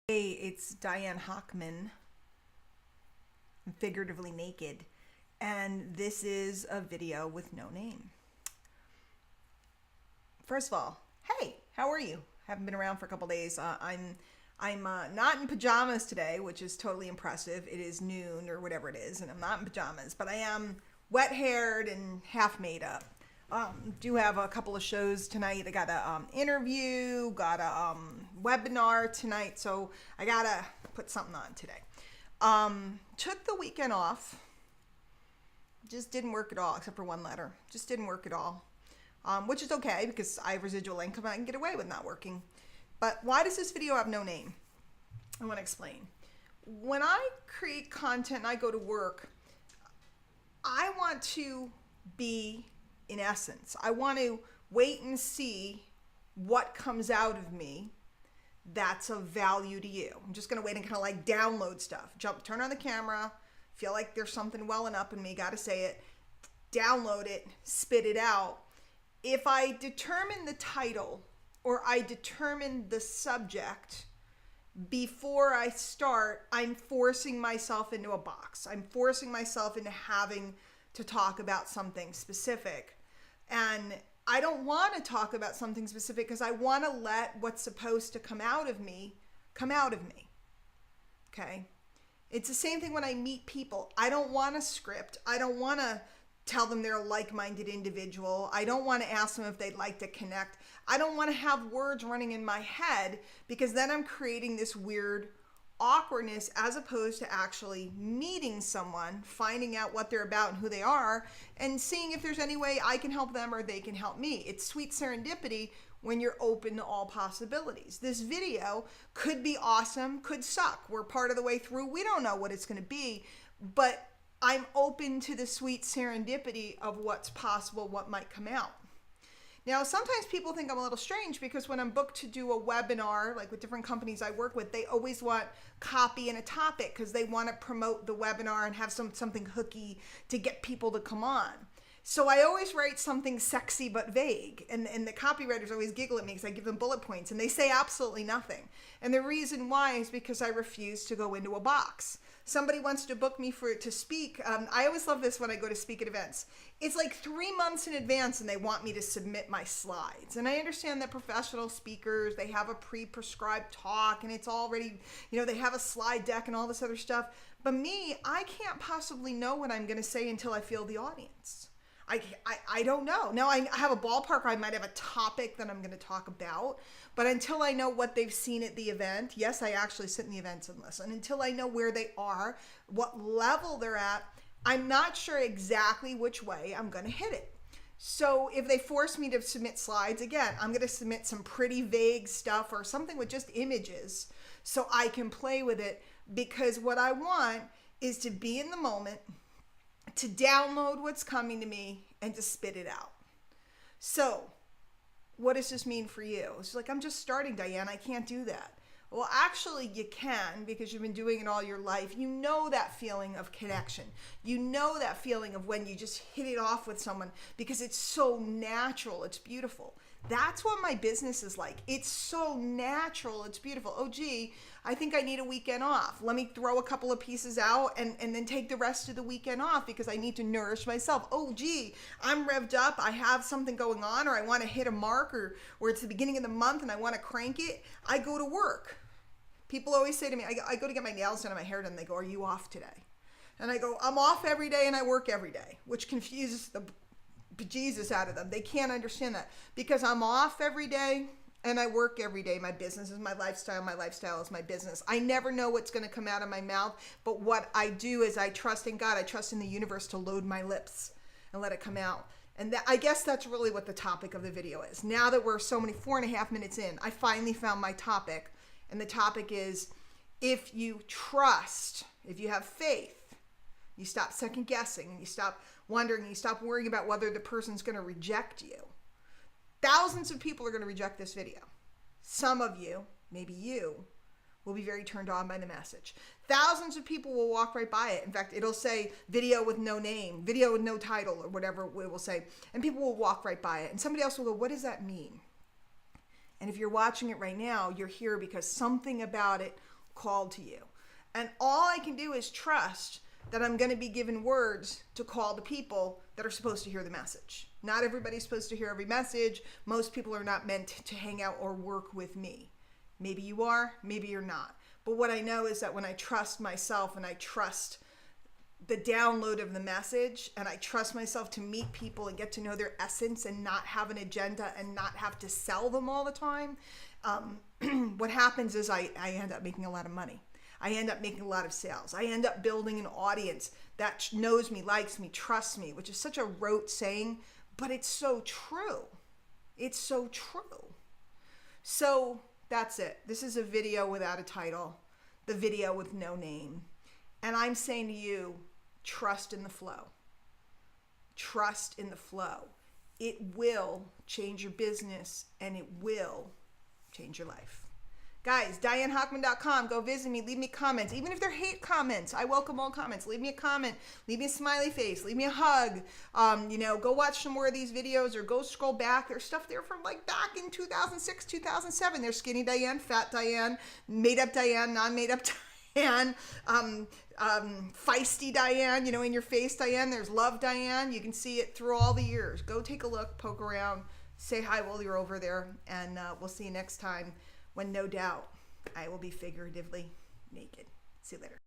Hey, it's Diane Hockman, Figuratively Naked, and this is a video with no name. First of all, hey, how are you? Haven't been around for a couple days. I'm not in pajamas today, which is totally impressive. It is noon or whatever it is, and I'm not in pajamas, but I am wet-haired and half made up. Do have a couple of shows tonight. I got a interview, got a webinar tonight, so I gotta put something on today. Took the weekend off. Just didn't work at all, except for one letter. Just didn't work at all, which is okay because I have residual income and I can get away with not working. But why does this video have no name? I want to explain. When I create content and I go to work, I want to be, in essence, I want to wait and see what comes out of me that's of value to you. I'm just going to wait and kind of like download stuff. Turn on the camera, feel like there's something welling up in me, got to say it, download it, spit it out. If I determine the title or I determine the subject before I start, I'm forcing myself into a box. I'm forcing myself into having to talk about something specific. And I don't want to talk about something specific because I want to let what's supposed to come out of me come out of me. Okay? It's the same thing when I meet people. I don't want a script. I don't want to tell them they're a like-minded individual. I don't want to ask them if they'd like to connect. I don't want to have words running in my head because then I'm creating this weird awkwardness as opposed to actually meeting someone, finding out what they're about and who they are, and seeing if there's any way I can help them or they can help me. It's sweet serendipity when you're open to all possibilities. This video could be awesome, could suck. We're part of the way through. We don't know what it's going to be, but I'm open to the sweet serendipity of what's possible, what might come out. Now, sometimes people think I'm a little strange because when I'm booked to do a webinar, like with different companies I work with, they always want copy and a topic because they want to promote the webinar and have something hooky to get people to come on. So I always write something sexy but vague, and the copywriters always giggle at me because I give them bullet points and they say absolutely nothing. And the reason why is because I refuse to go into a box. Somebody wants to book me to speak. I always love this when I go to speak at events. It's like 3 months in advance and they want me to submit my slides. And I understand that professional speakers, they have a pre-prescribed talk and it's already, they have a slide deck and all this other stuff. But me, I can't possibly know what I'm going to say until I feel the audience. I don't know. Now I have a ballpark, or I might have a topic that I'm going to talk about, but until I know what they've seen at the event, yes, I actually sit in the events and listen. Until I know where they are, what level they're at, I'm not sure exactly which way I'm going to hit it. So if they force me to submit slides, again, I'm going to submit some pretty vague stuff or something with just images so I can play with it, because what I want is to be in the moment, to download what's coming to me and to spit it out. So what does this mean for you? It's like, I'm just starting, Diane. I can't do that. Well, actually you can, because you've been doing it all your life. You know that feeling of connection. You know that feeling of when you just hit it off with someone because it's so natural. It's beautiful. That's what my business is like. It's so natural. It's beautiful. Oh, gee, I think I need a weekend off. Let me throw a couple of pieces out and then take the rest of the weekend off because I need to nourish myself. Oh, gee, I'm revved up. I have something going on, or I want to hit a mark, or it's the beginning of the month and I want to crank it. I go to work. People always say to me, I go to get my nails done and my hair done. They go, are you off today? And I go, I'm off every day and I work every day, which confuses the bejesus out of them. They can't understand that because I'm off every day and I work every day. My business is my lifestyle. My lifestyle is my business. I never know what's going to come out of my mouth, but what I do is I trust in God. I trust in the universe to load my lips and let it come out. And I guess that's really what the topic of the video is. Now that we're 4.5 minutes in, I finally found my topic. And the topic is, if you trust, if you have faith, you stop second guessing and you stop wondering, you stop worrying about whether the person's going to reject you. Thousands of people are going to reject this video. Some of you, maybe you, will be very turned on by the message. Thousands of people will walk right by it. In fact, it'll say video with no name, video with no title, or whatever it will say. And people will walk right by it. And somebody else will go, what does that mean? And if you're watching it right now, you're here because something about it called to you. And all I can do is trust that I'm going to be given words to call the people that are supposed to hear the message. Not everybody's supposed to hear every message. Most people are not meant to hang out or work with me. Maybe you are, maybe you're not. But what I know is that when I trust myself and I trust the download of the message and I trust myself to meet people and get to know their essence and not have an agenda and not have to sell them all the time, what happens is I end up making a lot of money. I end up making a lot of sales. I end up building an audience that knows me, likes me, trusts me, which is such a rote saying, but it's so true. It's so true. So that's it. This is a video without a title, the video with no name. And I'm saying to you, trust in the flow. Trust in the flow. It will change your business and it will change your life. Guys, DianeHockman.com. Go visit me. Leave me comments. Even if they're hate comments, I welcome all comments. Leave me a comment. Leave me a smiley face. Leave me a hug. Go watch some more of these videos or go scroll back. There's stuff there from like back in 2006, 2007. There's Skinny Diane, Fat Diane, Made Up Diane, Non-Made Up Diane, Feisty Diane, in your face Diane. There's Love Diane. You can see it through all the years. Go take a look, poke around, say hi while you're over there, and we'll see you next time when no doubt I will be figuratively naked. See you later.